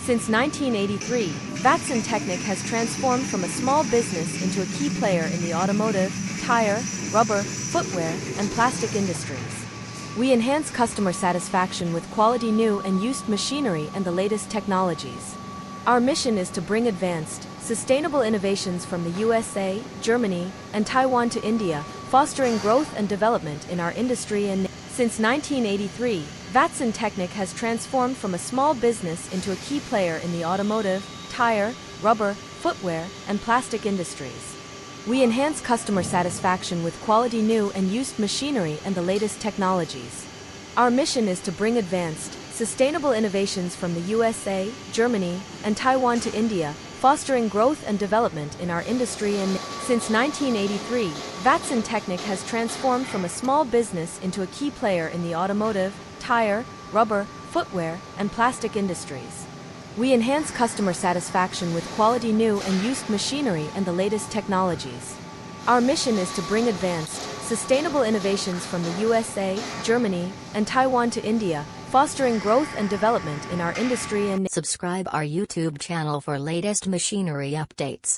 Since 1983, Vatsn Tecnic has transformed from a small business into a key player in the automotive, tire, rubber, footwear, and plastic industries. We enhance customer satisfaction with quality new and used machinery and the latest technologies. Our mission is to bring advanced, sustainable innovations from the USA, Germany, and Taiwan to India, fostering growth and development in our industry. And since 1983, Vatsn Tecnic has transformed from a small business into a key player in the automotive, tire, rubber, footwear, and plastic industries. We enhance customer satisfaction with quality new and used machinery and the latest technologies. Our mission is to bring advanced, sustainable innovations from the USA, Germany, and Taiwan to India, fostering growth and development in our industry. And since 1983, Vatsn Tecnic has transformed from a small business into a key player in the automotive, tire, rubber, footwear, and plastic industries. We enhance customer satisfaction with quality new and used machinery and the latest technologies. Our mission is to bring advanced, sustainable innovations from the USA, Germany, and Taiwan to India, fostering growth and development in our industry. And subscribe our YouTube channel for latest machinery updates.